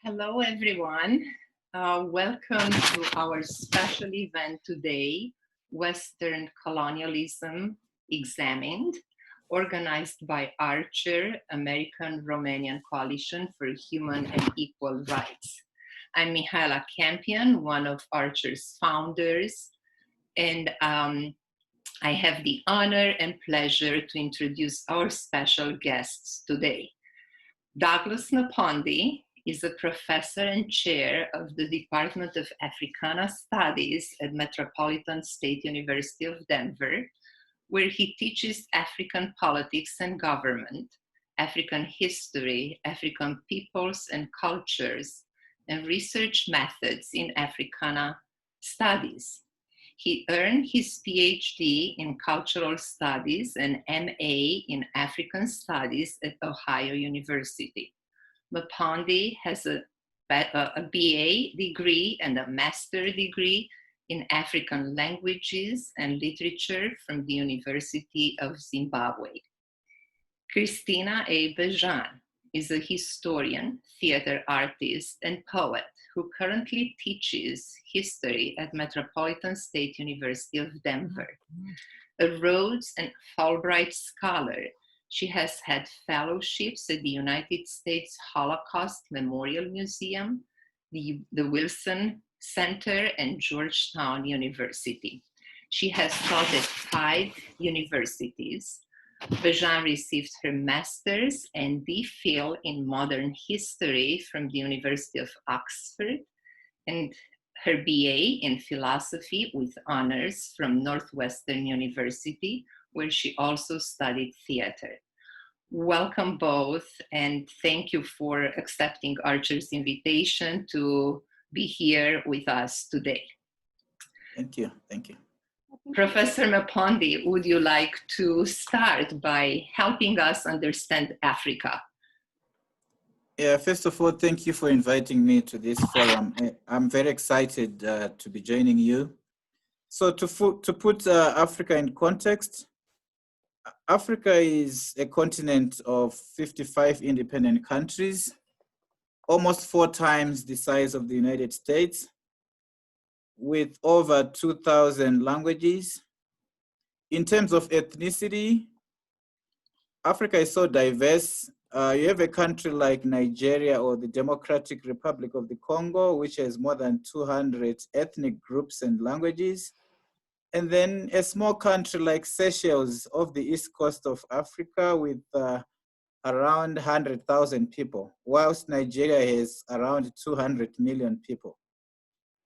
Hello, everyone. Welcome to our special event today, Western Colonialism Examined, organized by Archer, American Romanian Coalition for Human and Equal Rights. I'm Mihaela Campion, one of Archer's founders, and I have the honor and pleasure to introduce our special guests today. Douglas Nepandi is a professor and chair of the Department of Africana Studies at Metropolitan State University of Denver, where he teaches African politics and government, African history, African peoples and cultures, and research methods in Africana studies. He earned his PhD in Cultural Studies and MA in African Studies at Ohio University. Nepandi has a BA degree and a master degree in African languages and literature from the University of Zimbabwe. Christina A. Belgian is a historian, theater artist, and poet who currently teaches history at Metropolitan State University of Denver. A Rhodes and Fulbright scholar, she has had fellowships at the United States Holocaust Memorial Museum, the Wilson Center, and Georgetown University. She has taught at 5 universities. Belgian received her master's and DPhil in modern history from the University of Oxford and her BA in philosophy with honors from Northwestern University, where she also studied theater. Welcome both, and thank you for accepting Archer's invitation to be here with us today. Thank you. Thank you. Professor Nepandi, would you like to start by helping us understand Africa? Yeah, first of all, thank you for inviting me to this forum. I'm very excited to be joining you. So to put Africa in context, Africa is a continent of 55 independent countries, almost 4 times the size of the United States, with over 2,000 languages. In terms of ethnicity, Africa is so diverse. You have a country like Nigeria or the Democratic Republic of the Congo, which has more than 200 ethnic groups and languages. And then a small country like Seychelles off the east coast of Africa with around 100,000 people, whilst Nigeria has around 200 million people.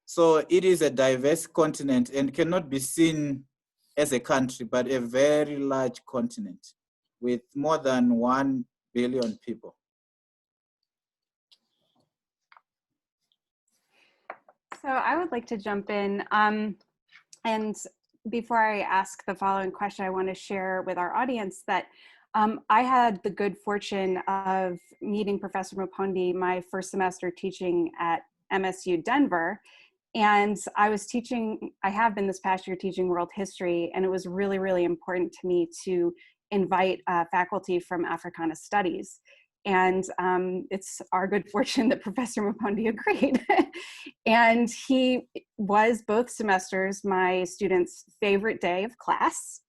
So it is a diverse continent and cannot be seen as a country, but a very large continent with more than 1 billion people. So I would like to jump in. And before I ask the following question, I want to share with our audience that I had the good fortune of meeting Professor Nepandi my first semester teaching at MSU Denver. And I have been this past year teaching world history, and it was really, really important to me to invite faculty from Africana Studies. And it's our good fortune that Professor Nepandi agreed. And he was both semesters my students' favorite day of class.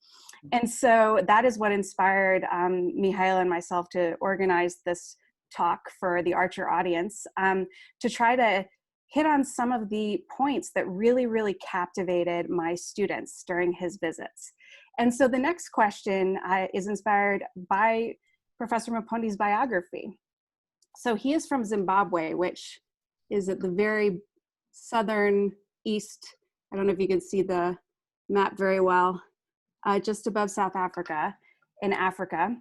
And so that is what inspired Mihaela and myself to organize this talk for the Archer audience, to try to hit on some of the points that really, really captivated my students during his visits. And so the next question is inspired by Professor Nepandi's biography. So he is from Zimbabwe, which is at the very southern east. I don't know if you can see the map very well, just above South Africa in Africa.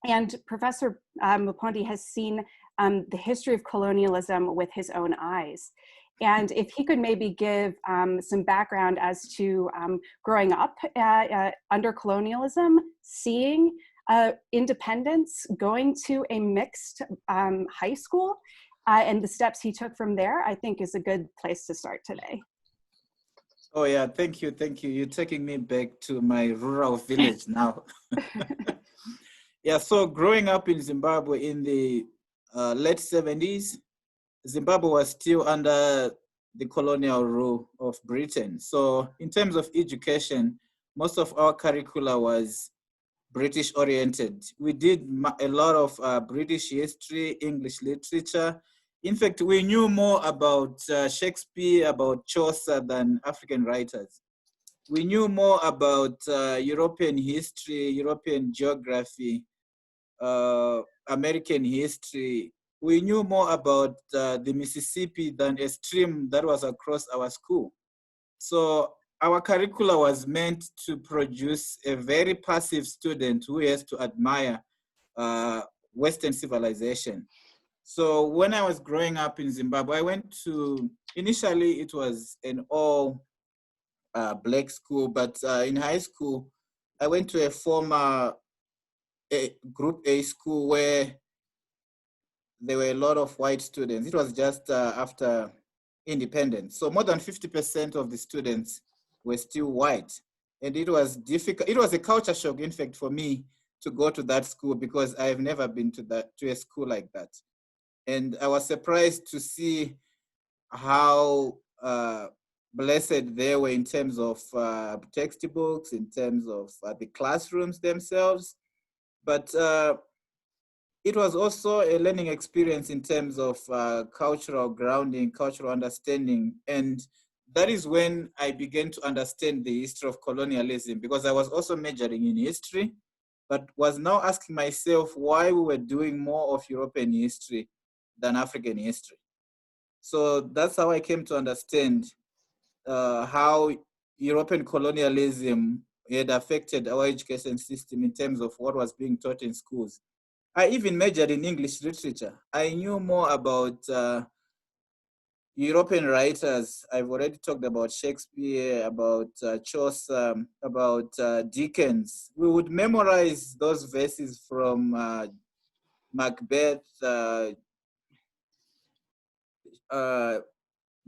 And Professor Nepandi has seen the history of colonialism with his own eyes. And if he could maybe give some background as to growing up under colonialism, seeing independence, going to a mixed high school, and the steps he took from there, I think is a good place to start today. Oh yeah, thank you, thank you. You're taking me back to my rural village now. Yeah, so growing up in Zimbabwe in the late 70s, Zimbabwe was still under the colonial rule of Britain. So in terms of education, most of our curricula was British oriented. We did a lot of British history, English literature. In fact, we knew more about Shakespeare, about Chaucer than African writers. We knew more about European history, European geography, American history. We knew more about the Mississippi than a stream that was across our school. So our curricula was meant to produce a very passive student who has to admire Western civilization. So when I was growing up in Zimbabwe, I went to, initially it was an all black school, but in high school, I went to a former group A school where there were a lot of white students. It was just after independence. So more than 50% of the students were still white. And it was difficult. It was a culture shock, in fact, for me to go to that school because I have never been to a school like that. And I was surprised to see how blessed they were in terms of textbooks, in terms of the classrooms themselves. But it was also a learning experience in terms of cultural grounding, cultural understanding. And that is when I began to understand the history of colonialism, because I was also majoring in history, but was now asking myself why we were doing more of European history than African history. So that's how I came to understand how European colonialism had affected our education system in terms of what was being taught in schools. I even majored in English literature. I knew more about European writers. I've already talked about Shakespeare, about Chaucer, about Dickens. We would memorize those verses from Macbeth,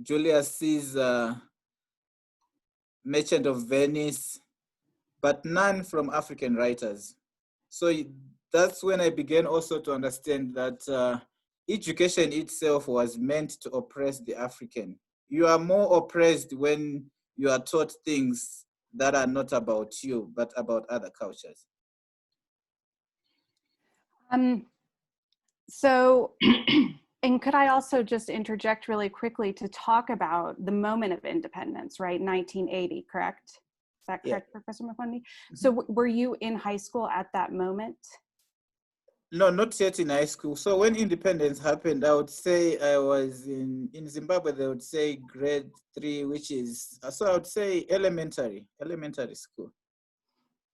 Julius Caesar, Merchant of Venice, but none from African writers. So that's when I began also to understand that education itself was meant to oppress the African. You are more oppressed when you are taught things that are not about you, but about other cultures. So, and could I also just interject really quickly to talk about the moment of independence, right? 1980, correct? Is that correct, yeah. Professor Nepandi? Mm-hmm. So were you in high school at that moment? No, not yet in high school. So when independence happened, I would say I was in Zimbabwe, they would say grade 3, which is, so I would say elementary school.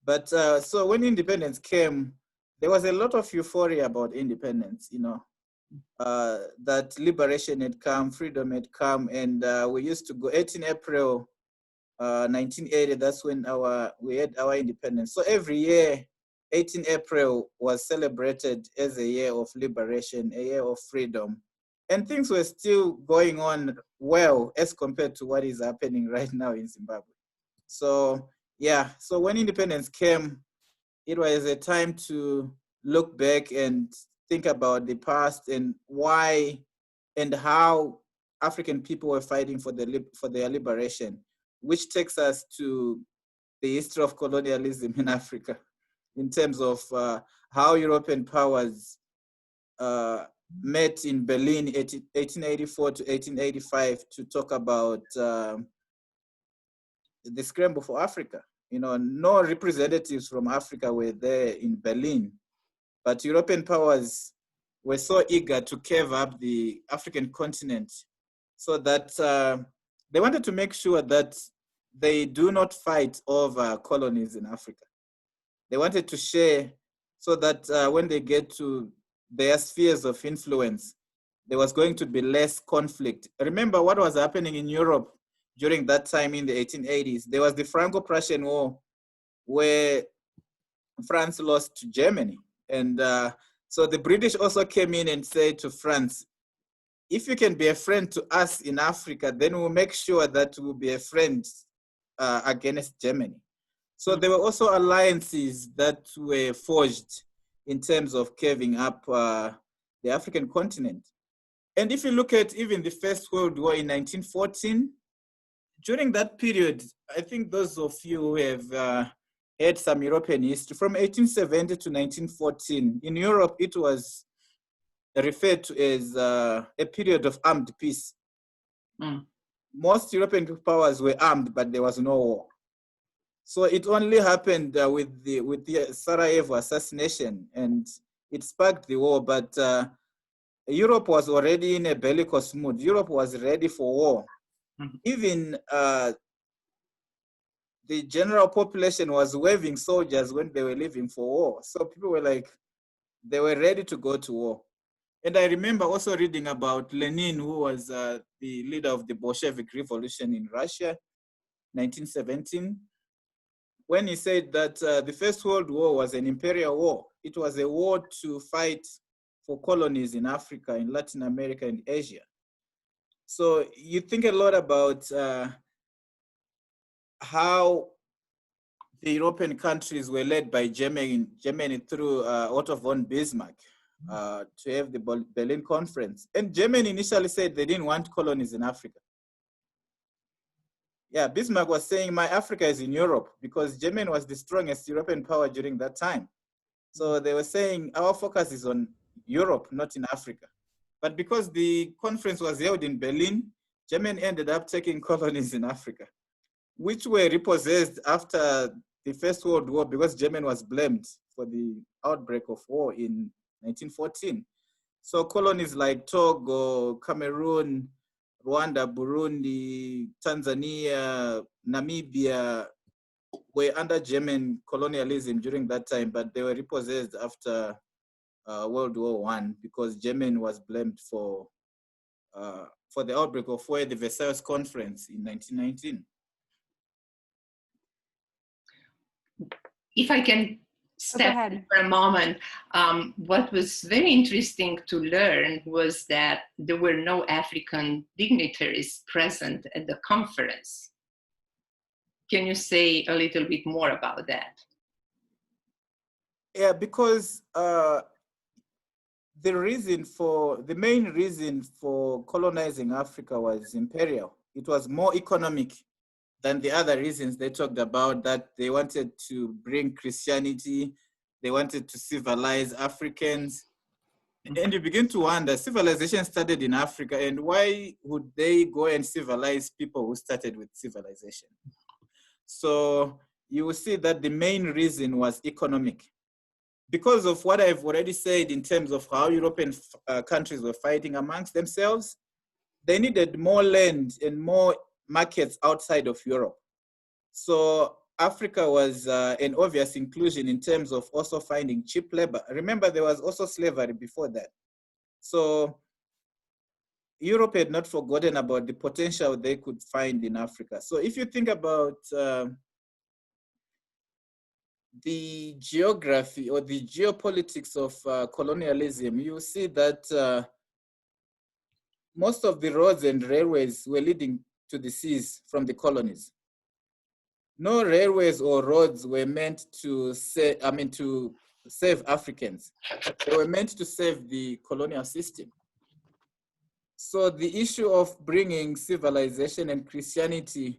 But so when independence came, there was a lot of euphoria about independence, you know, that liberation had come, freedom had come, and we used to go 18 April 1980, that's when we had our independence. So every year, 18 April was celebrated as a year of liberation, a year of freedom. And things were still going on well as compared to what is happening right now in Zimbabwe. So yeah, so when independence came, it was a time to look back and think about the past and why and how African people were fighting for their liberation, which takes us to the history of colonialism in Africa in terms of how European powers met in Berlin 1884 to 1885 to talk about the scramble for Africa. You know, no representatives from Africa were there in Berlin, but European powers were so eager to carve up the African continent so that they wanted to make sure that they do not fight over colonies in Africa. They wanted to share so that when they get to their spheres of influence, there was going to be less conflict. Remember what was happening in Europe during that time in the 1880s. There was the Franco-Prussian War where France lost to Germany. And so the British also came in and said to France, if you can be a friend to us in Africa, then we'll make sure that we'll be a friend against Germany. So there were also alliances that were forged in terms of carving up the African continent. And if you look at even the First World War in 1914, during that period, I think those of you who have had some European history, from 1870 to 1914, in Europe, it was referred to as a period of armed peace. Mm. Most European powers were armed, but there was no war. So it only happened with the Sarajevo assassination, and it sparked the war, but Europe was already in a bellicose mood. Europe was ready for war. Mm-hmm. Even the general population was waving soldiers when they were leaving for war. So people were like, they were ready to go to war. And I remember also reading about Lenin, who was the leader of the Bolshevik Revolution in Russia, 1917, when he said that the First World War was an imperial war. It was a war to fight for colonies in Africa, in Latin America, and Asia. So you think a lot about how the European countries were led by Germany through Otto von Bismarck to have the Berlin Conference. And Germany initially said they didn't want colonies in Africa. Yeah, Bismarck was saying, my Africa is in Europe, because Germany was the strongest European power during that time. So they were saying, our focus is on Europe, not in Africa. But because the conference was held in Berlin, Germany ended up taking colonies in Africa, which were repossessed after the First World War, because Germany was blamed for the outbreak of war in 1914. So colonies like Togo, Cameroon, Rwanda, Burundi, Tanzania, Namibia were under German colonialism during that time, but they were repossessed after World War I, because Germany was blamed for the outbreak of war at the Versailles Conference in 1919. If I can step in for a moment, what was very interesting to learn was that there were no African dignitaries present at the conference. Can you say a little bit more about that? Yeah, because the main reason for colonizing Africa was imperial. It was more economic than the other reasons they talked about, that they wanted to bring Christianity, they wanted to civilize Africans. And you begin to wonder, civilization started in Africa, and why would they go and civilize people who started with civilization? So you will see that the main reason was economic. Because of what I've already said in terms of how European countries were fighting amongst themselves, they needed more land and more markets outside of Europe. So Africa was an obvious inclusion in terms of also finding cheap labor. Remember, there was also slavery before that. So Europe had not forgotten about the potential they could find in Africa. So if you think about the geography or the geopolitics of colonialism, you see that most of the roads and railways were leading to the seas from the colonies. No railways or roads were meant to save Africans. They were meant to save the colonial system. So the issue of bringing civilization and Christianity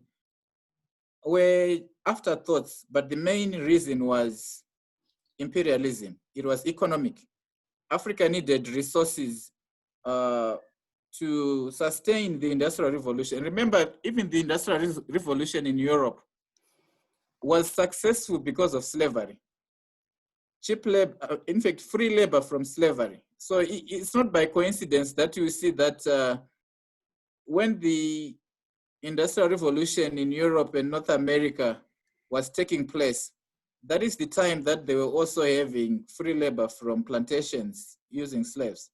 were afterthoughts, but the main reason was imperialism. It was economic. Africa needed resources to sustain the Industrial Revolution. Remember, even the Industrial Revolution in Europe was successful because of slavery. Cheap labor, in fact, free labor from slavery. So it's not by coincidence that you see that when the Industrial Revolution in Europe and North America was taking place, that is the time that they were also having free labor from plantations using slaves.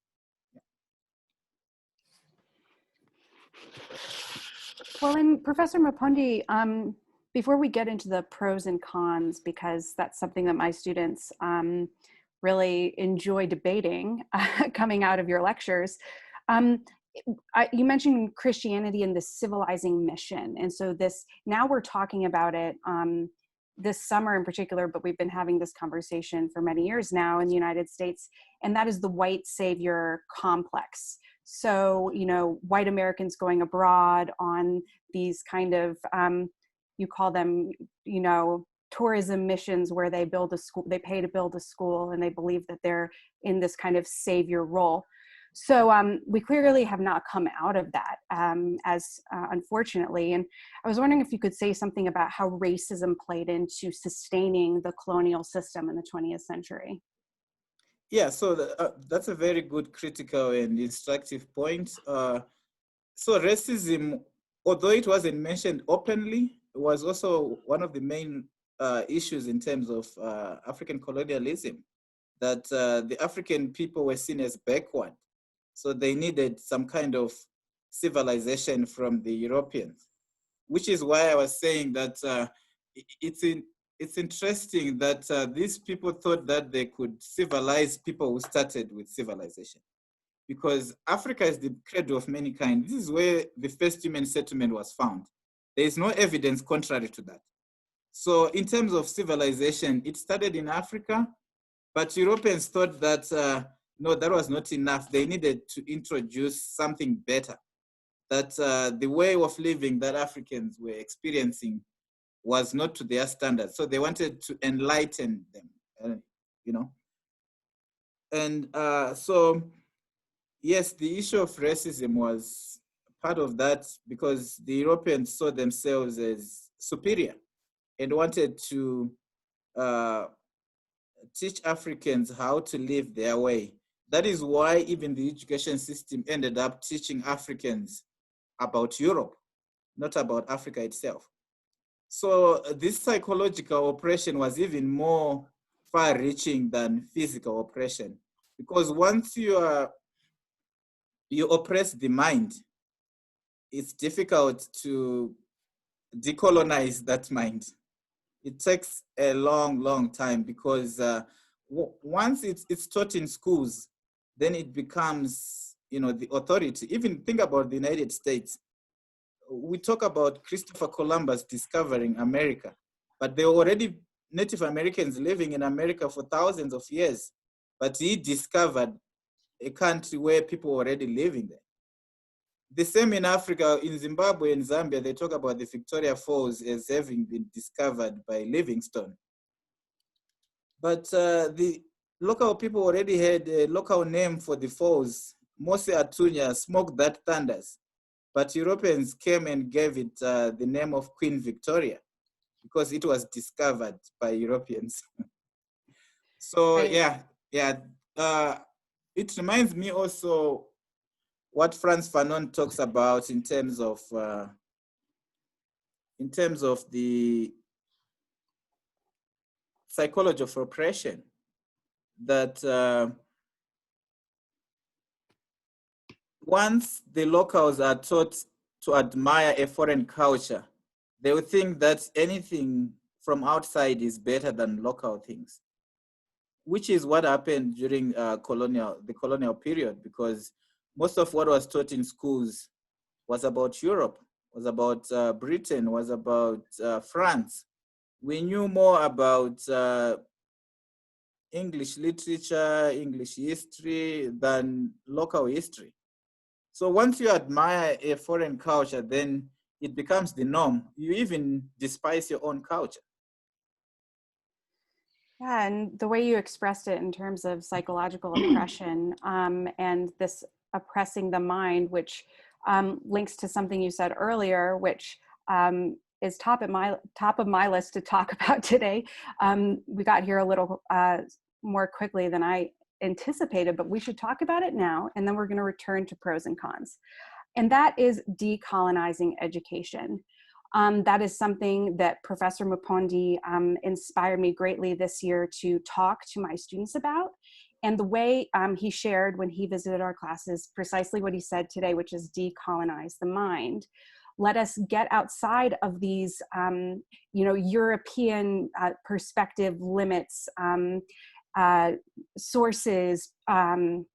Well, and Professor Nepandi, before we get into the pros and cons, because that's something that my students really enjoy debating coming out of your lectures, you mentioned Christianity and the civilizing mission. And so now we're talking about it this summer in particular, but we've been having this conversation for many years now in the United States, and that is the white savior complex. So, you know, white Americans going abroad on these kind of, you call them, you know, tourism missions where they build a school, they pay to build a school, and they believe that they're in this kind of savior role. So we clearly have not come out of that, unfortunately. And I was wondering if you could say something about how racism played into sustaining the colonial system in the 20th century. Yeah, so that's a very good critical and instructive point. So racism, although it wasn't mentioned openly, was also one of the main issues in terms of African colonialism, that the African people were seen as backward. So they needed some kind of civilization from the Europeans, which is why I was saying that it's interesting that these people thought that they could civilize people who started with civilization, because Africa is the cradle of mankind. This is where the first human settlement was found. There is no evidence contrary to that. So in terms of civilization, it started in Africa, but Europeans thought that, no, that was not enough. They needed to introduce something better, that the way of living that Africans were experiencing was not to their standards. So they wanted to enlighten them, you know. And so, yes, the issue of racism was part of that, because the Europeans saw themselves as superior and wanted to teach Africans how to live their way. That is why even the education system ended up teaching Africans about Europe, not about Africa itself. So this psychological oppression was even more far-reaching than physical oppression, because once you oppress the mind, it's difficult to decolonize that mind. It takes a long, long time, because once it's taught in schools, then it becomes, you know, the authority. Even think about the United States. We talk about Christopher Columbus discovering America, but there were already Native Americans living in America for thousands of years, but he discovered a country where people were already living there. The same in Africa, in Zimbabwe and Zambia, they talk about the Victoria Falls as having been discovered by Livingstone. But the local people already had a local name for the falls, Mose Atunya, Smoke That Thunders. But Europeans came and gave it the name of Queen Victoria, because it was discovered by Europeans. So Right. yeah. It reminds me also what Frantz Fanon talks about in terms of the psychology of oppression, that once the locals are taught to admire a foreign culture, they will think that anything from outside is better than local things, which is what happened during the colonial period, because most of what was taught in schools was about Europe, was about Britain, was about France. We knew more about English literature, English history than local history. So once you admire a foreign culture, then it becomes the norm. You even despise your own culture. Yeah, and the way you expressed it in terms of psychological oppression and this oppressing the mind, which links to something you said earlier, which is top of my list to talk about today. We got here a little more quickly than I anticipated, but we should talk about it now, and then we're going to return to pros and cons. And that is decolonizing education. That is something that Professor Nepandi inspired me greatly this year to talk to my students about. And the way he shared when he visited our classes, precisely what he said today, which is decolonize the mind. Let us get outside of these, European perspective limits, sources, and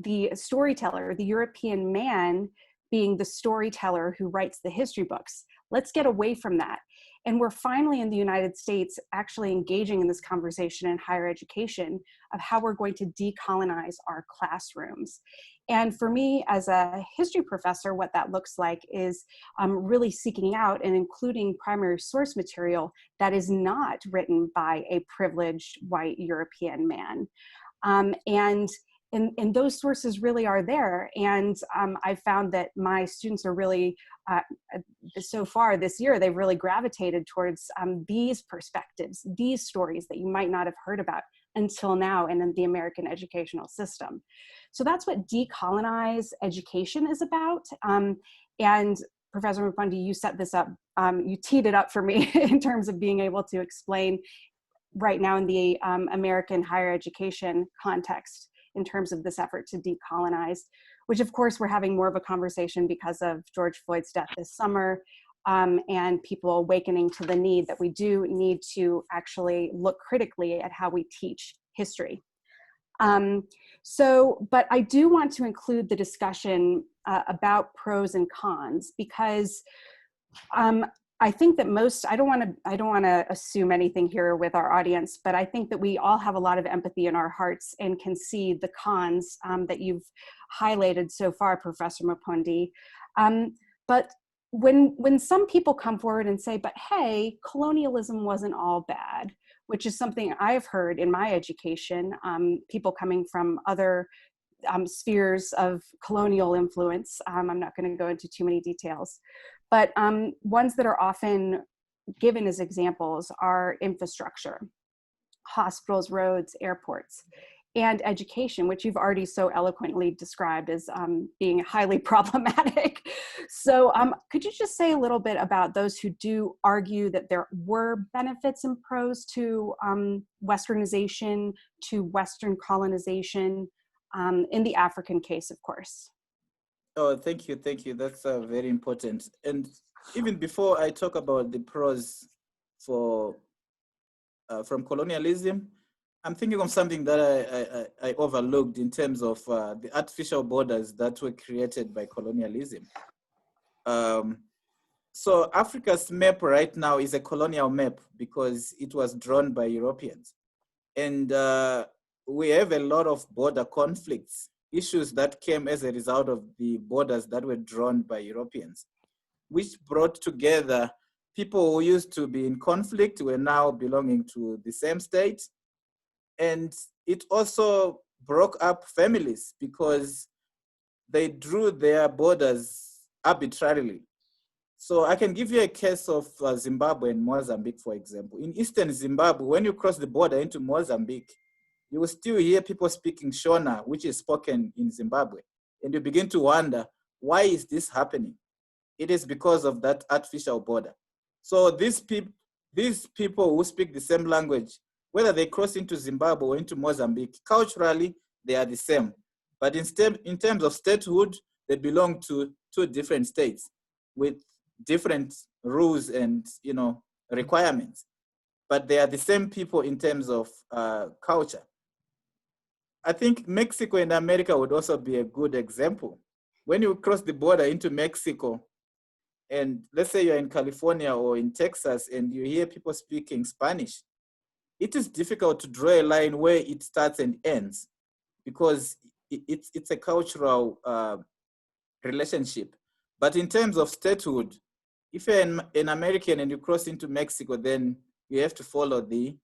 the storyteller, the European man, being the storyteller who writes the history books. Let's get away from that. And we're finally in the United States actually engaging in this conversation in higher education of how we're going to decolonize our classrooms. And for me, as a history professor, what that looks like is really seeking out and including primary source material that is not written by a privileged white European man. And those sources really are there. And I found that my students are really, so far this year, they've really gravitated towards these perspectives, these stories that you might not have heard about until now in the American educational system. So that's what Decolonized Education is about. And Professor Nepandi, you set this up, you teed it up for me in terms of being able to explain right now in the American higher education context in terms of this effort to decolonize, which of course we're having more of a conversation because of George Floyd's death this summer, and people awakening to the need that we do need to actually look critically at how we teach history. But I do want to include the discussion about pros and cons, because I think that I don't want to assume anything here with our audience, but I think that we all have a lot of empathy in our hearts and can see the cons that you've highlighted so far, Professor Nepandi. But when some people come forward and say, but hey, colonialism wasn't all bad, which is something I've heard in my education, people coming from other spheres of colonial influence. I'm not going to go into too many details, but ones that are often given as examples are infrastructure, hospitals, roads, airports, and education, which you've already so eloquently described as being highly problematic. So could you just say a little bit about those who do argue that there were benefits and pros to Westernization, to Western colonization, in the African case, of course? Oh, thank you. That's very important. And even before I talk about the pros from colonialism, I'm thinking of something that I overlooked in terms of the artificial borders that were created by colonialism. So Africa's map right now is a colonial map because it was drawn by Europeans. And we have a lot of border conflicts, issues that came as a result of the borders that were drawn by Europeans, which brought together people who used to be in conflict were now belonging to the same state. And it also broke up families because they drew their borders arbitrarily. So I can give you a case of Zimbabwe and Mozambique, for example. In eastern Zimbabwe, when you cross the border into Mozambique, you will still hear people speaking Shona, which is spoken in Zimbabwe. And you begin to wonder, why is this happening? It is because of that artificial border. So these people who speak the same language, whether they cross into Zimbabwe or into Mozambique, culturally, they are the same. But in terms of statehood, they belong to two different states with different rules and requirements. But they are the same people in terms of culture. I think Mexico and America would also be a good example. When you cross the border into Mexico, and let's say you're in California or in Texas and you hear people speaking Spanish, it is difficult to draw a line where it starts and ends because it's a cultural relationship. But in terms of statehood, if you're an American and you cross into Mexico, then you have to follow the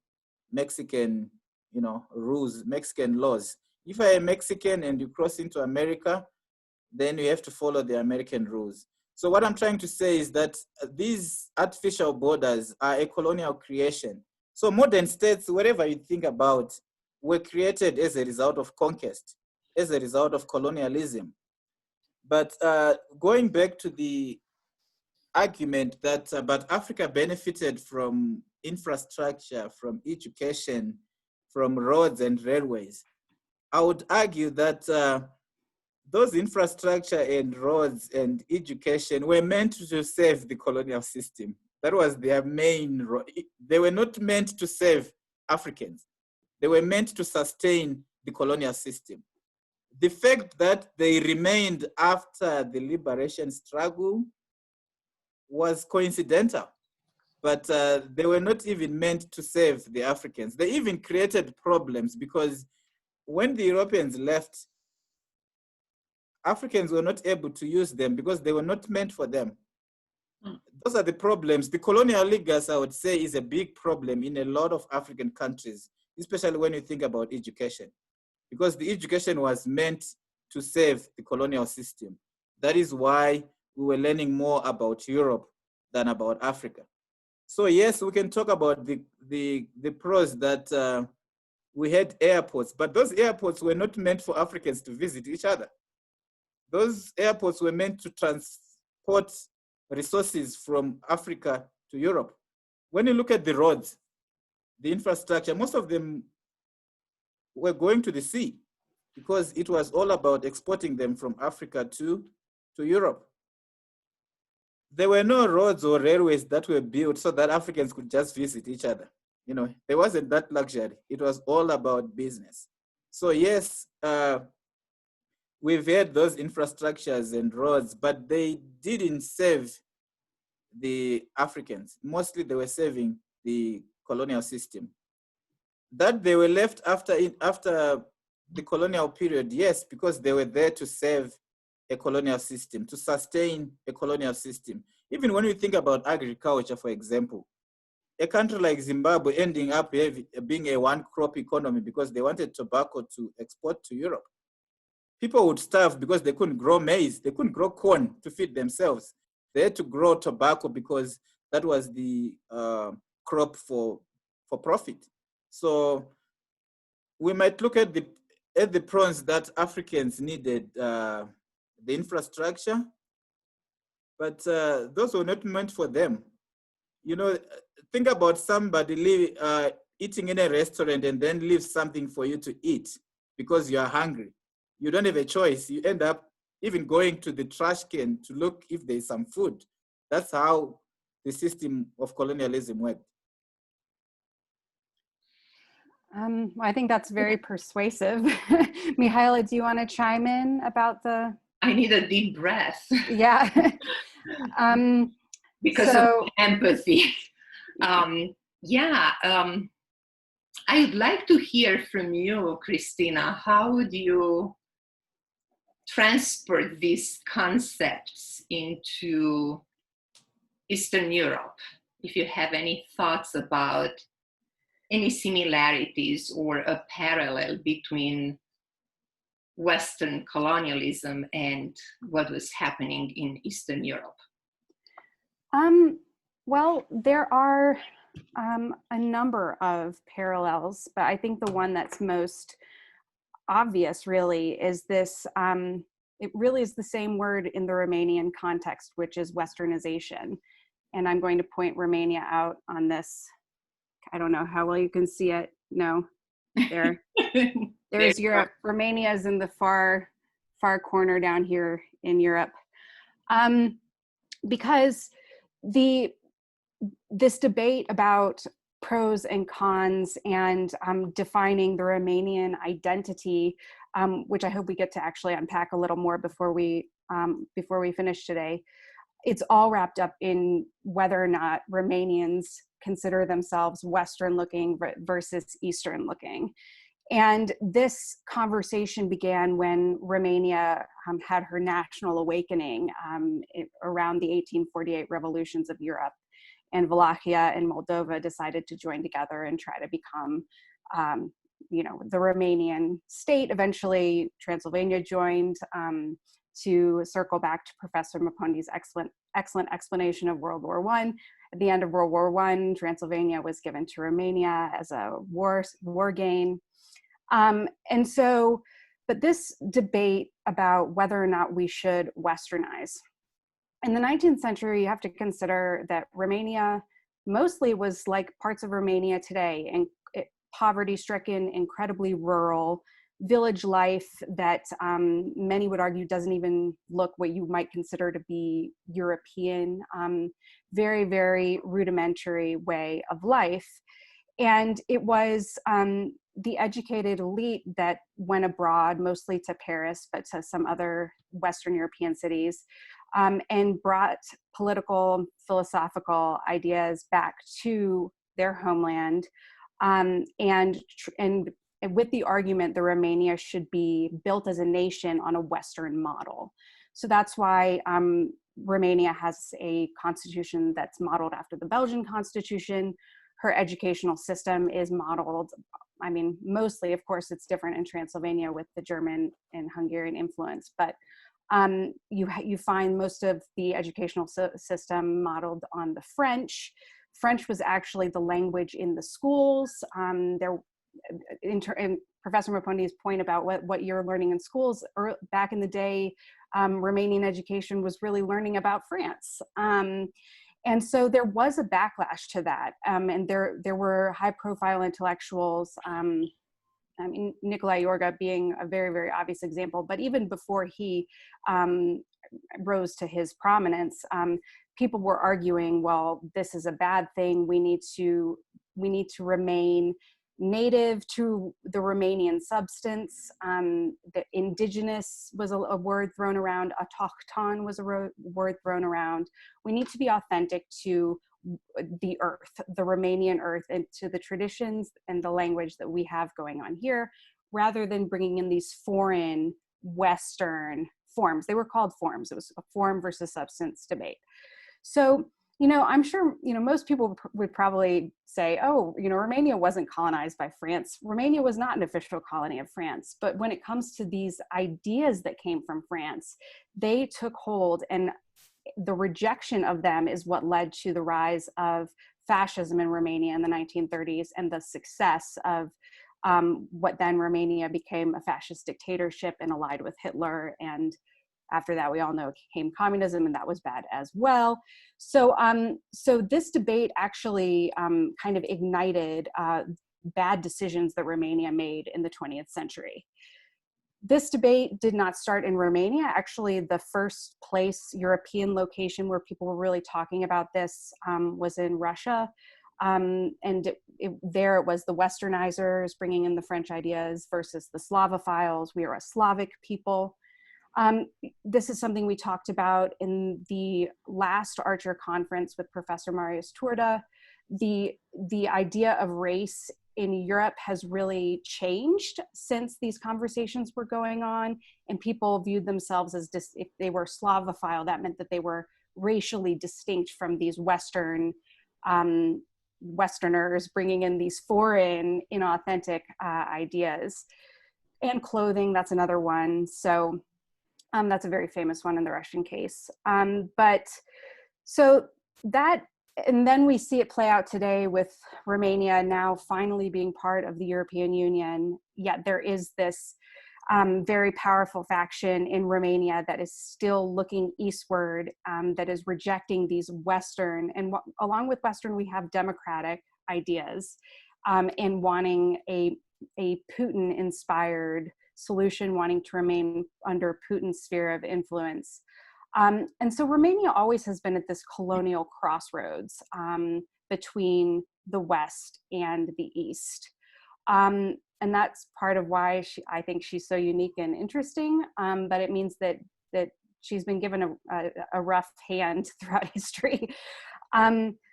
Mexican rules, Mexican laws. If you're a Mexican and you cross into America, then you have to follow the American rules. So what I'm trying to say is that these artificial borders are a colonial creation. So modern states, whatever you think about, were created as a result of conquest, as a result of colonialism. But going back to the argument that but Africa benefited from infrastructure, from education, from roads and railways, I would argue that those infrastructure and roads and education were meant to save the colonial system. That was their main role. They were not meant to save Africans. They were meant to sustain the colonial system. The fact that they remained after the liberation struggle was coincidental, but they were not even meant to save the Africans. They even created problems because when the Europeans left, Africans were not able to use them because they were not meant for them. Those are the problems. The colonial legacy, I would say, is a big problem in a lot of African countries, especially when you think about education, because the education was meant to save the colonial system. That is why we were learning more about Europe than about Africa. So yes, we can talk about the pros that we had airports, but those airports were not meant for Africans to visit each other. Those airports were meant to transport resources from Africa to Europe. When you look at the roads, the infrastructure, most of them were going to the sea because it was all about exporting them from Africa to Europe. There were no roads or railways that were built so that Africans could just visit each other. You know, there wasn't that luxury. It was all about business. So yes, we've had those infrastructures and roads, but they didn't save the Africans. Mostly they were saving the colonial system. That they were left after the colonial period, yes, because they were there to save a colonial system, to sustain a colonial system. Even when we think about agriculture, for example, a country like Zimbabwe ending up being a one-crop economy because they wanted tobacco to export to Europe. People would starve because they couldn't grow maize, they couldn't grow corn to feed themselves. They had to grow tobacco because that was the crop for profit. So we might look at the pros that Africans needed, the infrastructure, but those were not meant for them. You know, think about somebody eating in a restaurant and then leaves something for you to eat because you are hungry. You don't have a choice. You end up even going to the trash can to look if there's some food. That's how the system of colonialism worked. I think that's very persuasive. Mihaela, do you want to chime in about the? I need a deep breath. Yeah. Because of empathy. I would like to hear from you, Christina. How would you transport these concepts into Eastern Europe? If you have any thoughts about any similarities or a parallel between Western colonialism and what was happening in Eastern Europe? Well, there are a number of parallels, but I think the one that's most obvious really is this, it really is the same word in the Romanian context, which is Westernization. And I'm going to point Romania out on this. I don't know how well you can see it. No, there's Europe. Romania is in the far corner down here in Europe. Because this debate about pros and cons and defining the Romanian identity, which I hope we get to actually unpack a little more before we finish today, it's all wrapped up in whether or not Romanians consider themselves Western looking versus Eastern looking. And this conversation began when Romania had her national awakening around the 1848 revolutions of Europe. And Wallachia and Moldova decided to join together and try to become, the Romanian state. Eventually, Transylvania joined. To circle back to Professor Nepandi's excellent explanation of World War I. At the end of World War I, Transylvania was given to Romania as a war gain. But this debate about whether or not we should Westernize. In the 19th century, you have to consider that Romania mostly was like parts of Romania today, and poverty-stricken, incredibly rural, village life that many would argue doesn't even look what you might consider to be European, very, very rudimentary way of life. And it was the educated elite that went abroad, mostly to Paris, but to some other Western European cities, and brought political, philosophical ideas back to their homeland, and with the argument that Romania should be built as a nation on a Western model. So that's why Romania has a constitution that's modeled after the Belgian constitution. Her educational system is modeled, I mean, mostly, of course, it's different in Transylvania with the German and Hungarian influence, but you find most of the educational system modeled on the French. French was actually the language in the schools. In Professor Nepandi's point about what you're learning in schools, back in the day, Romanian education was really learning about France. And so there was a backlash to that. And there were high profile intellectuals, I mean, Nicolae Iorga being a very, very obvious example, but even before he rose to his prominence, people were arguing, well, this is a bad thing. We need to remain native to the Romanian substance. The indigenous was a word thrown around. Autochthon was a word thrown around. We need to be authentic to the earth, the Romanian earth, and to the traditions and the language that we have going on here, rather than bringing in these foreign Western forms. They were called forms. It was a form versus substance debate. So, I'm sure, most people would probably say, oh, Romania wasn't colonized by France. Romania was not an official colony of France. But when it comes to these ideas that came from France, they took hold, and the rejection of them is what led to the rise of fascism in Romania in the 1930s and the success of what then Romania became a fascist dictatorship and allied with Hitler. And after that, we all know it came communism, and that was bad as well. So, so this debate actually kind of ignited bad decisions that Romania made in the 20th century. This debate did not start in Romania. Actually, the first place European location where people were really talking about this was in Russia. And there it was the Westernizers bringing in the French ideas versus the Slavophiles. We are a Slavic people. This is something we talked about in the last Archer conference with Professor Marius Turda. The idea of race in Europe has really changed since these conversations were going on, and people viewed themselves as, if they were Slavophile, that meant that they were racially distinct from these Westerners bringing in these foreign, inauthentic ideas. And clothing, that's another one. So that's a very famous one in the Russian case. But so that, and then we see it play out today with Romania now finally being part of the European Union. Yet there is this very powerful faction in Romania that is still looking eastward, that is rejecting these Western, and along with Western, we have democratic ideas, and wanting a Putin-inspired solution, wanting to remain under Putin's sphere of influence. And so Romania always has been at this colonial crossroads between the West and the East. And that's part of why I think she's so unique and interesting, but it means that she's been given a rough hand throughout history.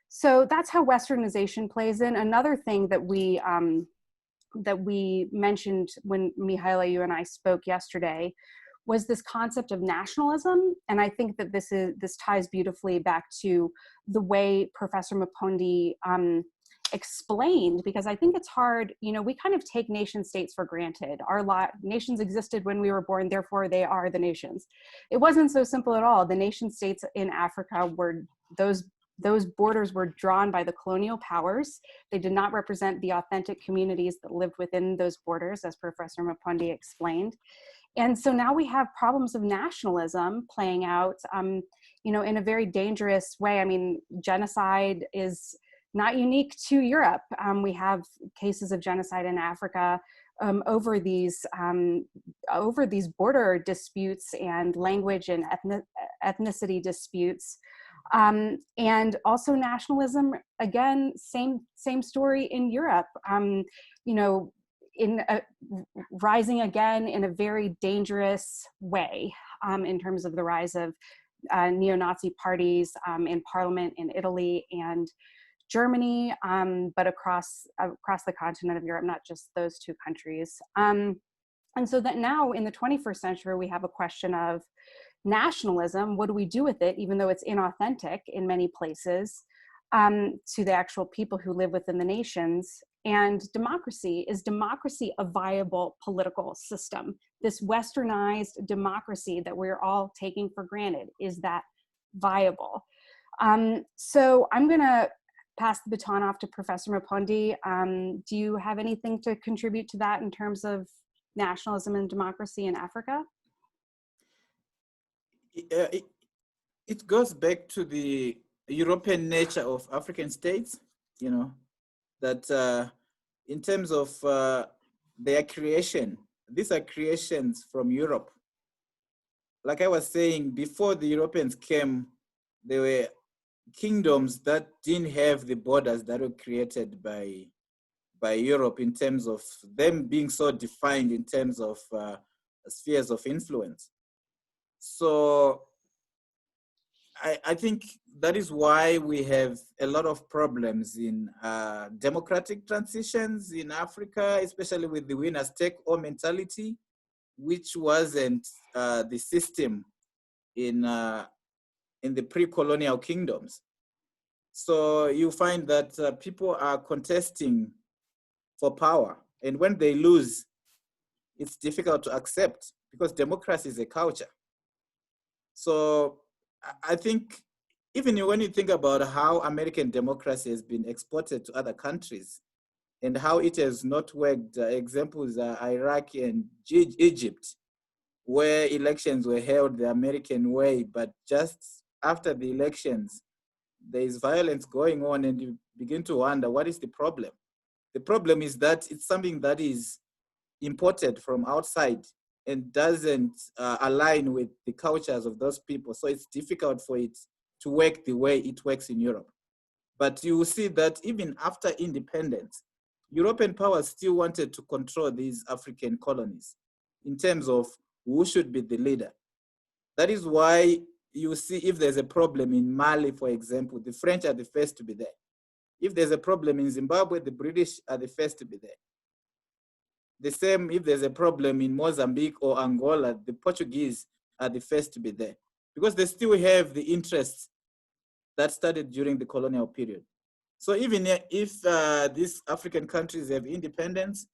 So that's how Westernization plays in. Another thing that we mentioned when Mihaela, you and I spoke yesterday, was this concept of nationalism. And I think that this ties beautifully back to the way Professor Nepandi explained, because I think it's hard, we kind of take nation states for granted. Nations existed when we were born, therefore they are the nations. It wasn't so simple at all. The nation states in Africa were, those borders were drawn by the colonial powers. They did not represent the authentic communities that lived within those borders, as Professor Nepandi explained. And so now we have problems of nationalism playing out, in a very dangerous way. I mean, genocide is not unique to Europe. We have cases of genocide in Africa over these border disputes and language and ethnicity disputes. And also nationalism, again, same story in Europe, rising again in a very dangerous way, in terms of the rise of neo-Nazi parties in parliament in Italy, and Germany, but across the continent of Europe, not just those two countries. And so that now in the 21st century, we have a question of nationalism. What do we do with it, even though it's inauthentic in many places to the actual people who live within the nations? And democracy, is democracy a viable political system? This westernized democracy that we're all taking for granted, is that viable? So I'm gonna pass the baton off to Professor Nepandi. Do you have anything to contribute to that in terms of nationalism and democracy in Africa? It goes back to the European nature of African states, you know, that in terms of their creation, these are creations from Europe. Like I was saying, before the Europeans came, there were kingdoms that didn't have the borders that were created by Europe, in terms of them being so defined in terms of spheres of influence. So I think that is why we have a lot of problems in democratic transitions in Africa, especially with the winners take all mentality, which wasn't the system in the pre-colonial kingdoms. So you find that people are contesting for power, and when they lose, it's difficult to accept because democracy is a culture. So I think even when you think about how American democracy has been exported to other countries and how it has not worked, examples are Iraq and Egypt, where elections were held the American way, but just after the elections, there is violence going on, and you begin to wonder, what is the problem? The problem is that it's something that is imported from outside and doesn't align with the cultures of those people. So it's difficult for it to work the way it works in Europe. But you will see that even after independence, European powers still wanted to control these African colonies in terms of who should be the leader. That is why you see, if there's a problem in Mali, for example, the French are the first to be there. If there's a problem in Zimbabwe, the British are the first to be there. The same if there's a problem in Mozambique or Angola, the Portuguese are the first to be there, because they still have the interests that started during the colonial period. So even if these African countries have independence,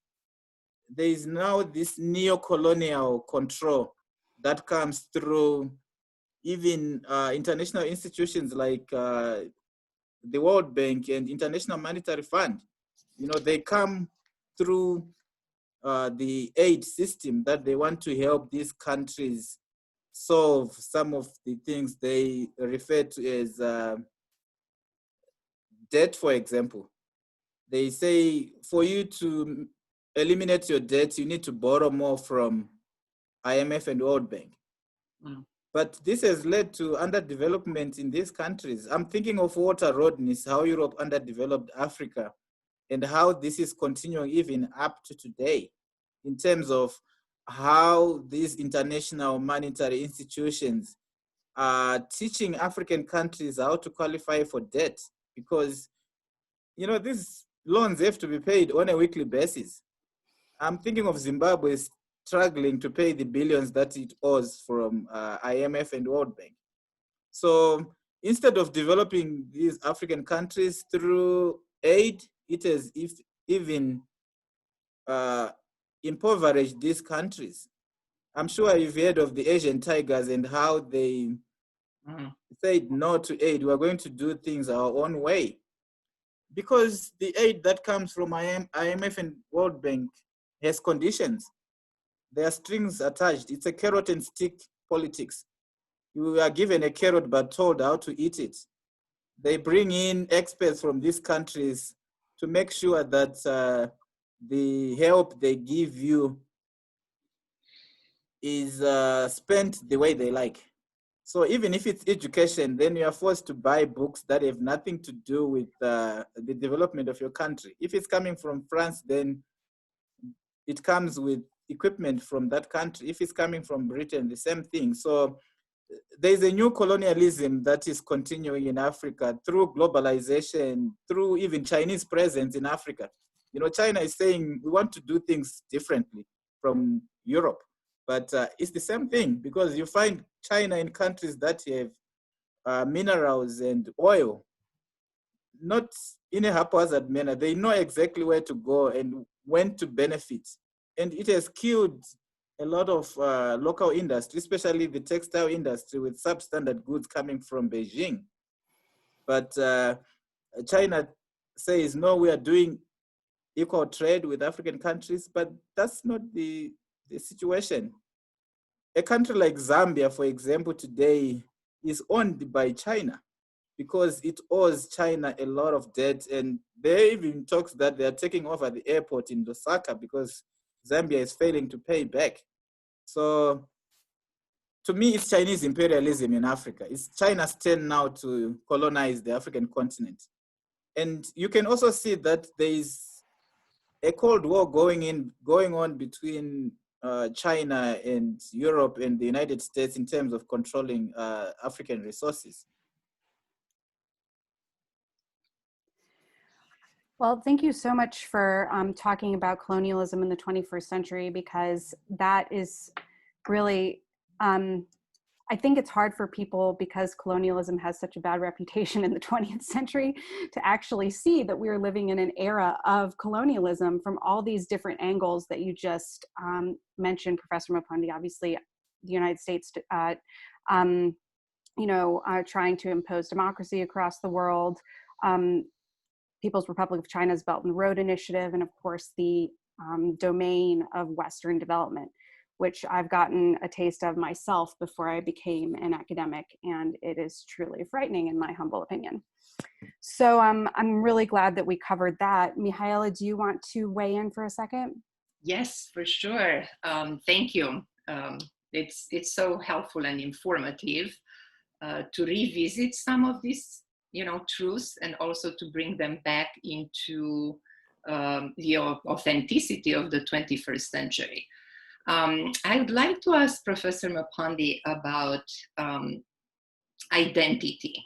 there is now this neo-colonial control that comes through even international institutions like the World Bank and International Monetary Fund. You know, they come through the aid system that they want to help these countries solve some of the things they refer to as debt, for example. They say for you to eliminate your debt, you need to borrow more from IMF and World Bank. Mm. But this has led to underdevelopment in these countries. I'm thinking of Walter Rodney's How Europe Underdeveloped Africa, and how this is continuing even up to today in terms of how these international monetary institutions are teaching African countries how to qualify for debt, because, you know, these loans have to be paid on a weekly basis. I'm thinking of Zimbabwe struggling to pay the billions that it owes from IMF and World Bank. So instead of developing these African countries through aid, it has even impoverished these countries. I'm sure you've heard of the Asian tigers and how they said no to aid. We're going to do things our own way. Because the aid that comes from IMF and World Bank has conditions. There are strings attached. It's a carrot and stick politics. You are given a carrot but told how to eat it. They bring in experts from these countries to make sure that the help they give you is spent the way they like. So even if it's education, then you are forced to buy books that have nothing to do with the development of your country. If it's coming from France, then it comes with equipment from that country. If it's coming from Britain, the same thing. So there's a new colonialism that is continuing in Africa through globalization, through even Chinese presence in Africa. You know, China is saying we want to do things differently from Europe, but it's the same thing, because you find China in countries that have minerals and oil, not in a haphazard manner. They know exactly where to go and when to benefit. And it has killed a lot of local industry, especially the textile industry, with substandard goods coming from Beijing. But China says, no, we are doing equal trade with African countries, but that's not the situation. A country like Zambia, for example, today is owned by China because it owes China a lot of debt. And there even talks that they are taking over the airport in Lusaka because Zambia is failing to pay back. So to me, it's Chinese imperialism in Africa. It's China's turn now to colonize the African continent. And you can also see that there is a Cold War going on between China and Europe and the United States in terms of controlling African resources. Well, thank you so much for talking about colonialism in the 21st century, because that is really, I think it's hard for people, because colonialism has such a bad reputation in the 20th century, to actually see that we're living in an era of colonialism from all these different angles that you just mentioned, Professor Nepandi. Obviously, the United States, trying to impose democracy across the world, People's Republic of China's Belt and Road Initiative, and of course the domain of Western development, which I've gotten a taste of myself before I became an academic, and it is truly frightening in my humble opinion. So I'm really glad that we covered that. Mihaela, do you want to weigh in for a second? Yes, for sure. Thank you. It's so helpful and informative to revisit some of these truths, and also to bring them back into the authenticity of the 21st century. I would like to ask Professor Nepandi about identity.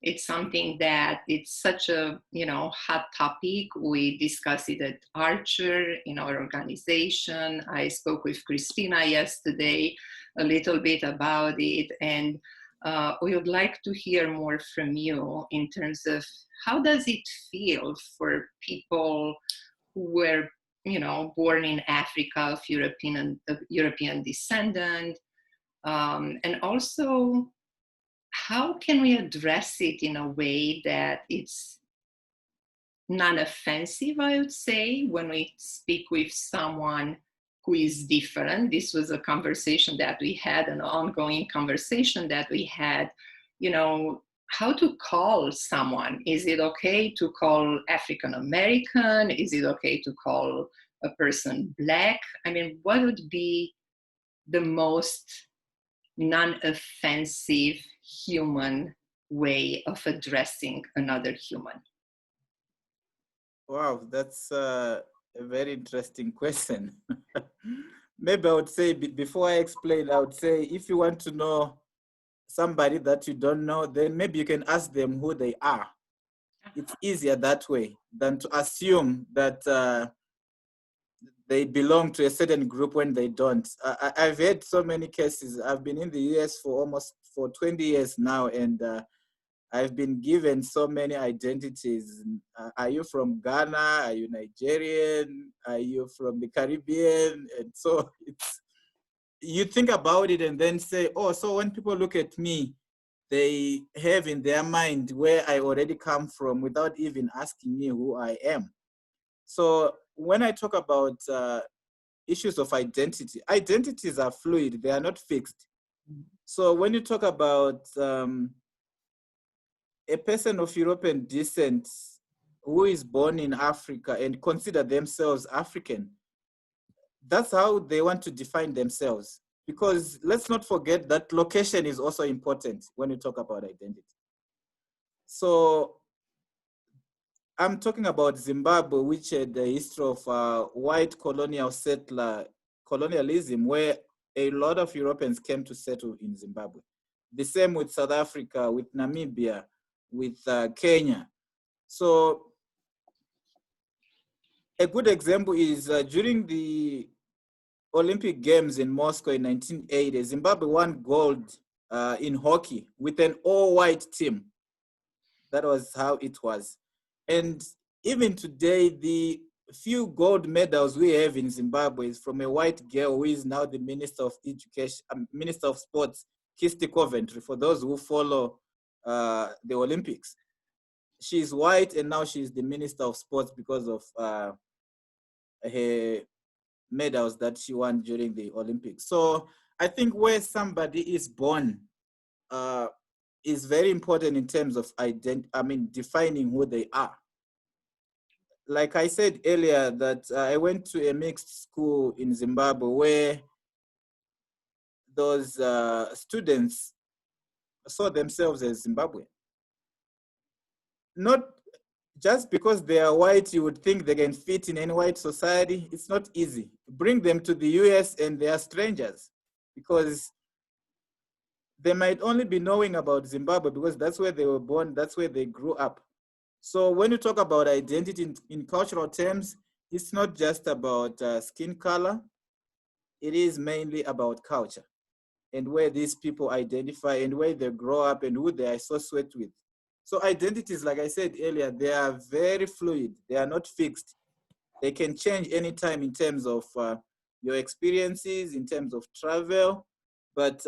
It's something that it's such a hot topic. We discuss it at Archer in our organization. I spoke with Christina yesterday a little bit about it, and we would like to hear more from you in terms of how does it feel for people who were, born in Africa of European descent, and also how can we address it in a way that it's non-offensive, I would say, when we speak with someone who is different. This was a conversation that we had, an ongoing conversation that we had, how to call someone. Is it okay to call African American? Is it okay to call a person Black? I mean, what would be the most non-offensive human way of addressing another human? Wow, that's a very interesting question. Maybe I would say, before I explain, I would say, if you want to know somebody that you don't know, then maybe you can ask them who they are. It's easier that way than to assume that they belong to a certain group when they don't. I've had so many cases. I've been in the US for 20 years now, and I've been given so many identities. Are you from Ghana? Are you Nigerian? Are you from the Caribbean? And so you think about it and then say, oh, so when people look at me, they have in their mind where I already come from without even asking me who I am. So when I talk about issues of identity, identities are fluid, they are not fixed. So when you talk about a person of European descent who is born in Africa and consider themselves African, that's how they want to define themselves. Because let's not forget that location is also important when you talk about identity. So I'm talking about Zimbabwe, which had a history of white colonial settler colonialism, where a lot of Europeans came to settle in Zimbabwe. The same with South Africa, with Namibia, with Kenya. So a good example is during the Olympic Games in Moscow in 1980, Zimbabwe won gold in hockey with an all-white team. That was how it was. And even today, the few gold medals we have in Zimbabwe is from a white girl who is now the Minister of Education, Minister of Sports, Kirsty Coventry, for those who follow the Olympics. She's white and now she's the Minister of Sports because of her medals that she won during the Olympics. So I think where somebody is born is very important in terms of defining who they are. Like I said earlier, that I went to a mixed school in Zimbabwe where those students saw themselves as Zimbabwean. Not just because they are white, you would think they can fit in any white society. It's not easy. Bring them to the US and they are strangers because they might only be knowing about Zimbabwe because that's where they were born, that's where they grew up. So when you talk about identity in cultural terms, it's not just about skin color. It is mainly about culture and where these people identify and where they grow up and who they associate with. So identities, like I said earlier, they are very fluid. They are not fixed. They can change anytime in terms of your experiences, in terms of travel. But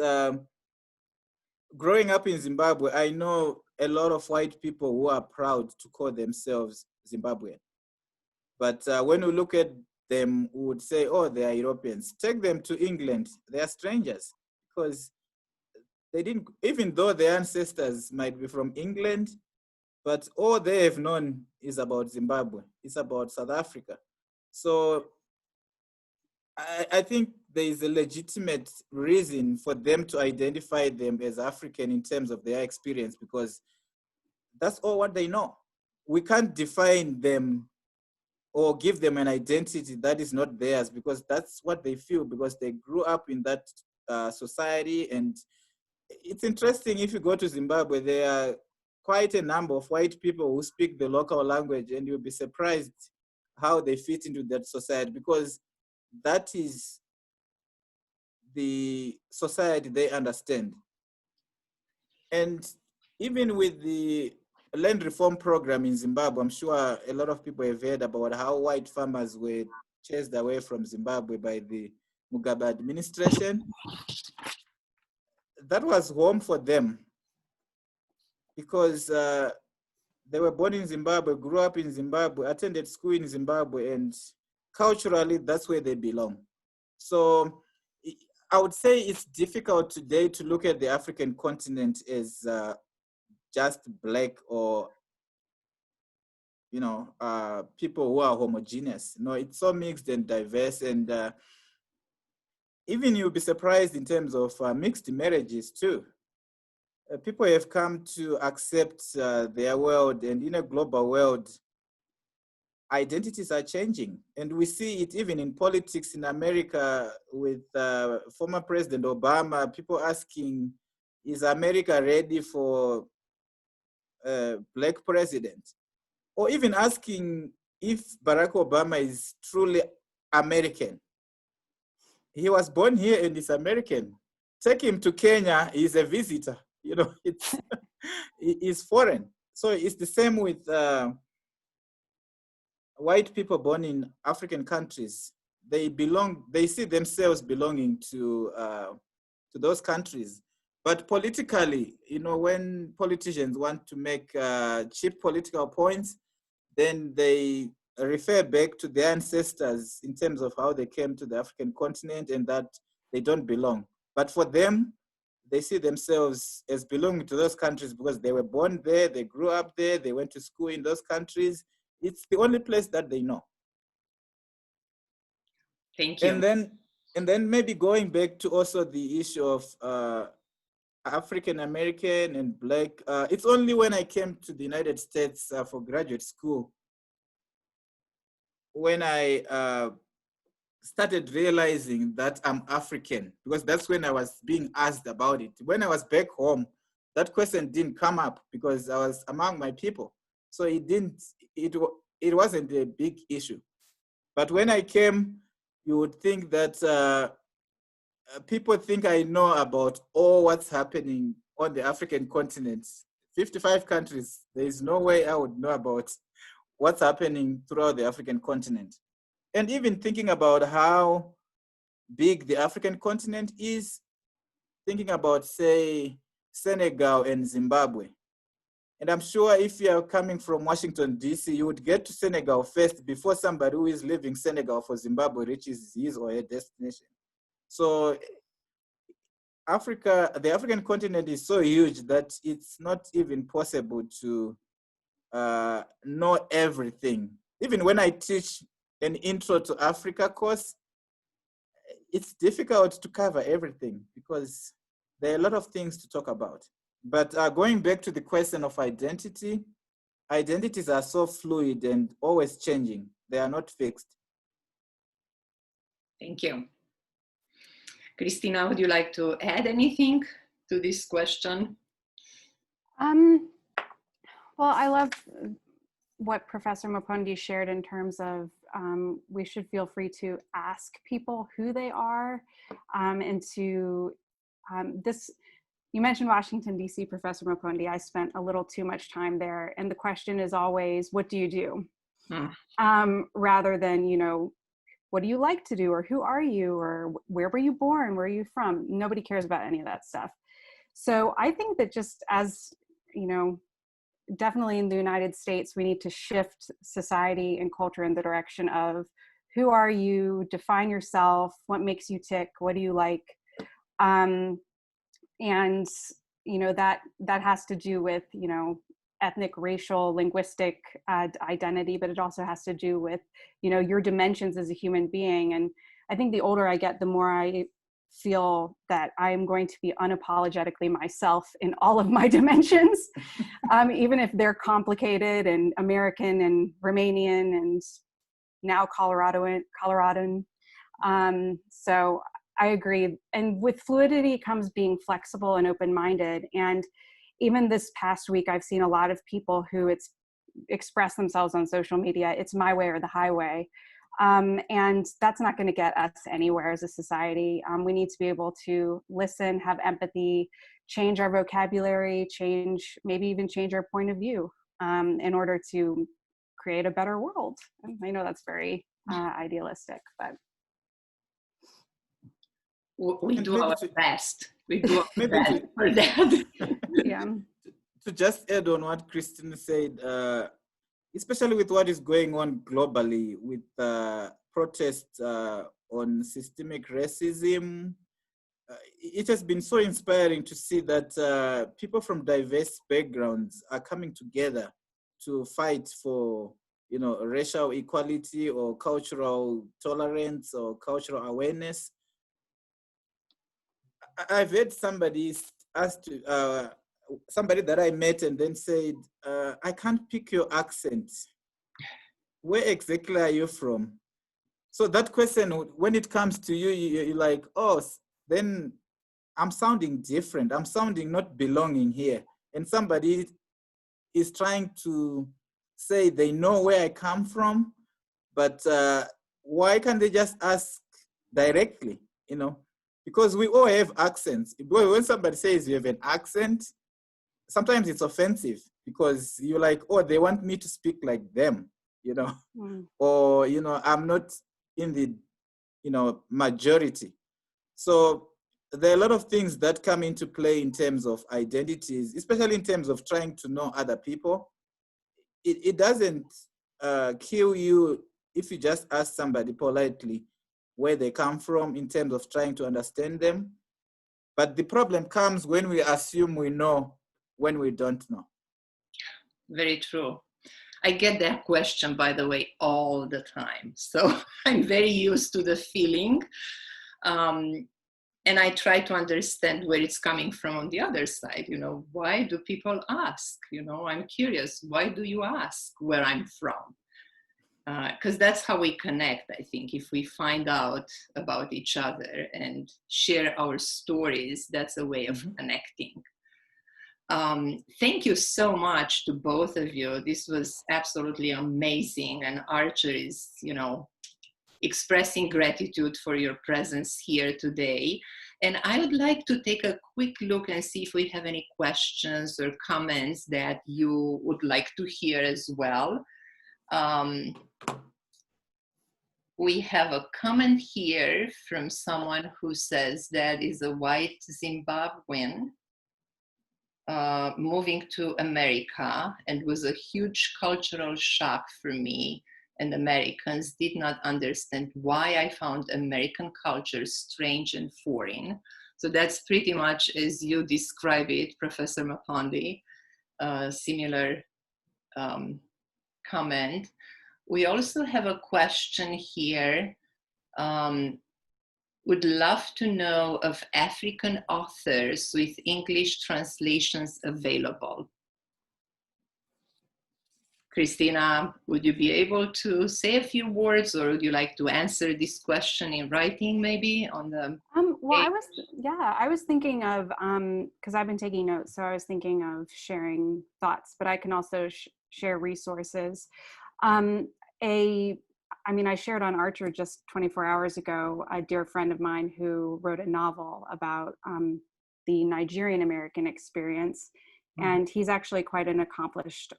growing up in Zimbabwe, I know a lot of white people who are proud to call themselves Zimbabwean. But when we look at them, we would say, oh, they are Europeans. Take them to England, they are strangers because they didn't, even though their ancestors might be from England, but all they have known is about Zimbabwe. It's about South Africa. So I think there is a legitimate reason for them to identify them as African in terms of their experience because that's all what they know. We can't define them or give them an identity that is not theirs because that's what they feel because they grew up in that society. And it's interesting, if you go to Zimbabwe, there are quite a number of white people who speak the local language and you'll be surprised how they fit into that society because that is the society they understand. And even with the land reform program in Zimbabwe, I'm sure a lot of people have heard about how white farmers were chased away from Zimbabwe by the Mugabe administration. That was home for them because they were born in Zimbabwe, grew up in Zimbabwe, attended school in Zimbabwe, and culturally, that's where they belong. So I would say it's difficult today to look at the African continent as just Black or, people who are homogeneous. No, it's so mixed and diverse. And even you'll be surprised in terms of mixed marriages too. People have come to accept their world, and in a global world, identities are changing. And we see it even in politics in America with former President Obama, people asking, is America ready for a Black president? Or even asking if Barack Obama is truly American. He was born here and is American. Take him to Kenya, he's a visitor. It's he's foreign. So it's the same with white people born in African countries. They see themselves belonging to those countries. But politically, when politicians want to make cheap political points, then they refer back to their ancestors in terms of how they came to the African continent and that they don't belong. But for them, they see themselves as belonging to those countries because they were born there, they grew up there, they went to school in those countries. It's the only place that they know. Thank you. And then maybe going back to also the issue of African American and Black. It's only when I came to the United States for graduate school when I started realizing that I'm African, because that's when I was being asked about it. When I was back home, that question didn't come up because I was among my people. So it wasn't a big issue. But when I came, you would think that people think I know about all what's happening on the African continent. 55 countries, there is no way I would know about what's happening throughout the African continent. And even thinking about how big the African continent is, thinking about, say, Senegal and Zimbabwe. And I'm sure if you're coming from Washington, D.C., you would get to Senegal first before somebody who is leaving Senegal for Zimbabwe reaches his or her destination. So the African continent is so huge that it's not even possible to know everything. Even when I teach an Intro to Africa course, it's difficult to cover everything because there are a lot of things to talk about. But going back to the question of identity, identities are so fluid and always changing. They are not fixed. Thank you. Christina, would you like to add anything to this question? Well, I love what Professor Nepandi shared in terms of we should feel free to ask people who they are and to this. You mentioned Washington, D.C., Professor Nepandi. I spent a little too much time there. And the question is always, what do you do? Rather than, you know, what do you like to do? Or who are you? Or where were you born? Where are you from? Nobody cares about any of that stuff. So I think that just as, you know, definitely in the United States, we need to shift society and culture in the direction of who are you? Define yourself. What makes you tick? What do you like? And, you know, that has to do with, you know, ethnic, racial, linguistic identity, but it also has to do with, you know, your dimensions as a human being. And I think the older I get, the more I feel that I'm going to be unapologetically myself in all of my dimensions, even if they're complicated and American and Romanian and now Coloradoan. So I agree. And with fluidity comes being flexible and open-minded. And even this past week, I've seen a lot of people who express themselves on social media. It's my way or the highway. And that's not going to get us anywhere as a society. We need to be able to listen, have empathy, change our vocabulary, maybe even change our point of view in order to create a better world. I know that's very idealistic, but we do our best. We do our best for that. Yeah. To just add on what Christina said, especially with what is going on globally with protests on systemic racism, it has been so inspiring to see that people from diverse backgrounds are coming together to fight for, you know, racial equality or cultural tolerance or cultural awareness. I've heard somebody that I met and then said, I can't pick your accent. Where exactly are you from? So that question, when it comes to you, you're like, oh, then I'm sounding different. I'm sounding not belonging here. And somebody is trying to say they know where I come from, but why can't they just ask directly, you know? Because we all have accents. When somebody says you have an accent, sometimes it's offensive because you're like, oh, they want me to speak like them, you know, or, you know, I'm not in the, you know, majority. So there are a lot of things that come into play in terms of identities, especially in terms of trying to know other people. It doesn't kill you if you just ask somebody politely where they come from in terms of trying to understand them. But the problem comes when we assume we know when we don't know. Very true. I get that question, by the way, all the time. So I'm very used to the feeling. And I try to understand where it's coming from on the other side. You know, why do people ask? You know, I'm curious. Why do you ask where I'm from? because that's how we connect, I think. If we find out about each other and share our stories, that's a way of connecting. Thank you so much to both of you. This was absolutely amazing, and Archer is, expressing gratitude for your presence here today. And I would like to take a quick look and see if we have any questions or comments that you would like to hear as well. We have a comment here from someone who says that is a white Zimbabwean moving to America, and was a huge cultural shock for me, and Americans did not understand why I found American culture strange and foreign. So that's pretty much as you describe it, Professor Nepandi, similar comment. We also have a question here. Would love to know of African authors with English translations available. Christina, would you be able to say a few words, or would you like to answer this question in writing maybe on the well, I was thinking of, because I've been taking notes, so I was thinking of sharing thoughts, but I can also share resources. I shared on Archer just 24 hours ago, a dear friend of mine who wrote a novel about the Nigerian American experience. And he's actually quite an accomplished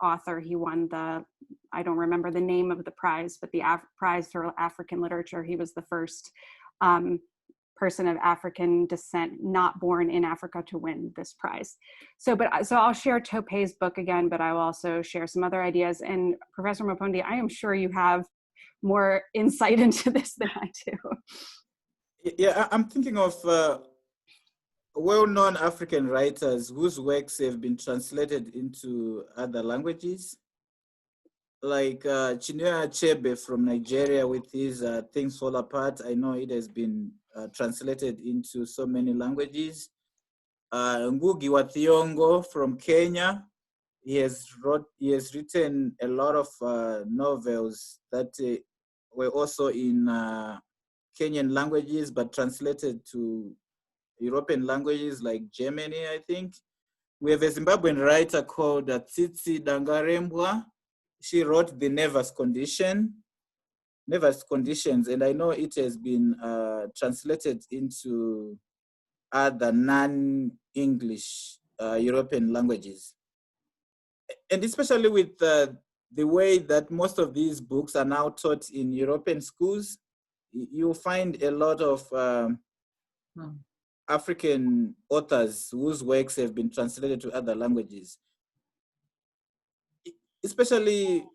author. He won I don't remember the name of the prize, but the prize for African literature. He was the first person of African descent not born in Africa to win this prize. So I'll share Topay's book again, but I will also share some other ideas. And Professor Nepandi, I am sure you have more insight into this than I do. Yeah, I'm thinking of well-known African writers whose works have been translated into other languages, like Chinua Achebe from Nigeria with his Things Fall Apart. I know it has been translated into so many languages. Ngugi wa Thiong'o from Kenya. He has written a lot of novels that were also in Kenyan languages, but translated to European languages like Germany, I think. We have a Zimbabwean writer called Tsitsi Dangarembwa. She wrote The Nervous Conditions, and I know it has been translated into other non-English European languages. And especially with the way that most of these books are now taught in European schools, you'll find a lot of African authors whose works have been translated to other languages. Especially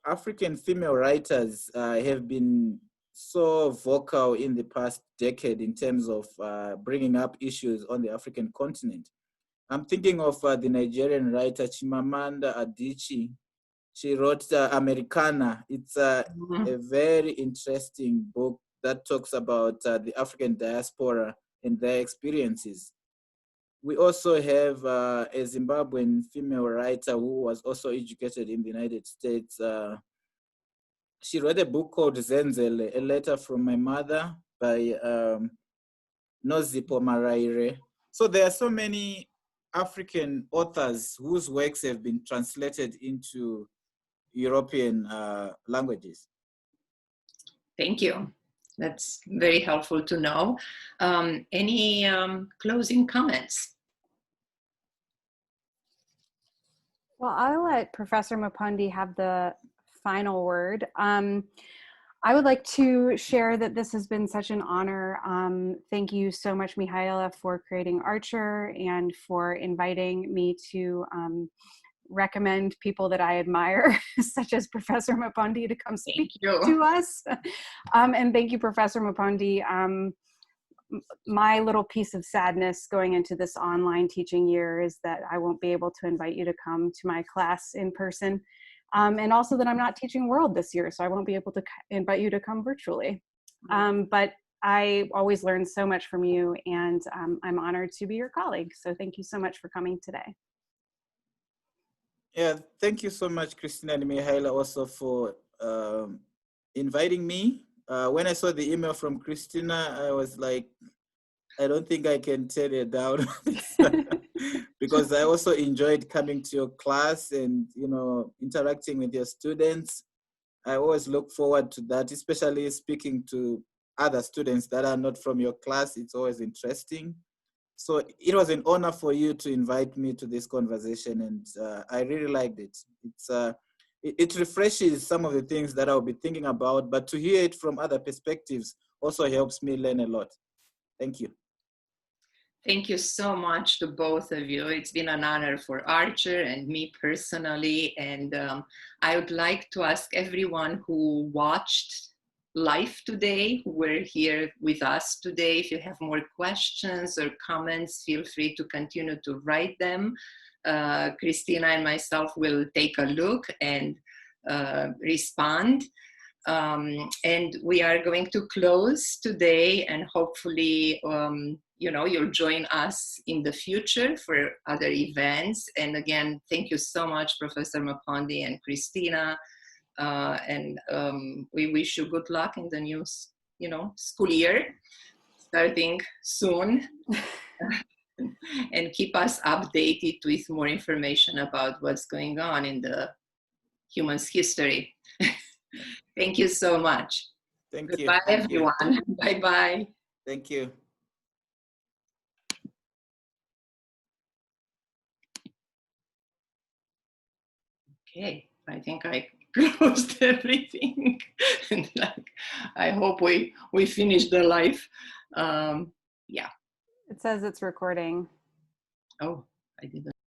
African female writers have been so vocal in the past decade in terms of bringing up issues on the African continent. I'm thinking of the Nigerian writer Chimamanda Adichie. She wrote Americana. It's a very interesting book that talks about the African diaspora and their experiences. We also have a Zimbabwean female writer who was also educated in the United States. She wrote a book called Zenzele, A Letter from My Mother by Nozipho Maraire. So there are so many African authors whose works have been translated into European languages. Thank you. That's very helpful to know. Any closing comments? Well, I'll let Professor Nepandi have the final word. I would like to share that this has been such an honor. Thank you so much, Mihaela, for creating Archer and for inviting me to recommend people that I admire, such as Professor Nepandi, to come speak to us. And thank you, Professor Nepandi. My little piece of sadness going into this online teaching year is that I won't be able to invite you to come to my class in person. And also that I'm not teaching World this year, so I won't be able to invite you to come virtually. But I always learn so much from you, and I'm honored to be your colleague. So thank you so much for coming today. Yeah, thank you so much, Christina and Mihaela, also for inviting me. When I saw the email from Christina, I was like, I don't think I can turn it down because I also enjoyed coming to your class and, you know, interacting with your students. I always look forward to that, especially speaking to other students that are not from your class. It's always interesting. So it was an honor for you to invite me to this conversation, and I really liked it. It refreshes some of the things that I'll be thinking about, but to hear it from other perspectives also helps me learn a lot. Thank you. Thank you so much to both of you. It's been an honor for Archer and me personally. And I would like to ask everyone who watched live today, who were here with us today, if you have more questions or comments, feel free to continue to write them. Christina and myself will take a look and respond. And we are going to close today, and hopefully, you know, you'll join us in the future for other events. And again, thank you so much, Professor Nepandi and Christina. And we wish you good luck in the new, you know, school year, starting soon. And keep us updated with more information about what's going on in the human's history. Thank you so much. Thank you. Goodbye, everyone. Bye-bye. Thank you. Okay, I think I closed everything. And I hope we finished the live. Yeah. It says it's recording. Oh, I didn't.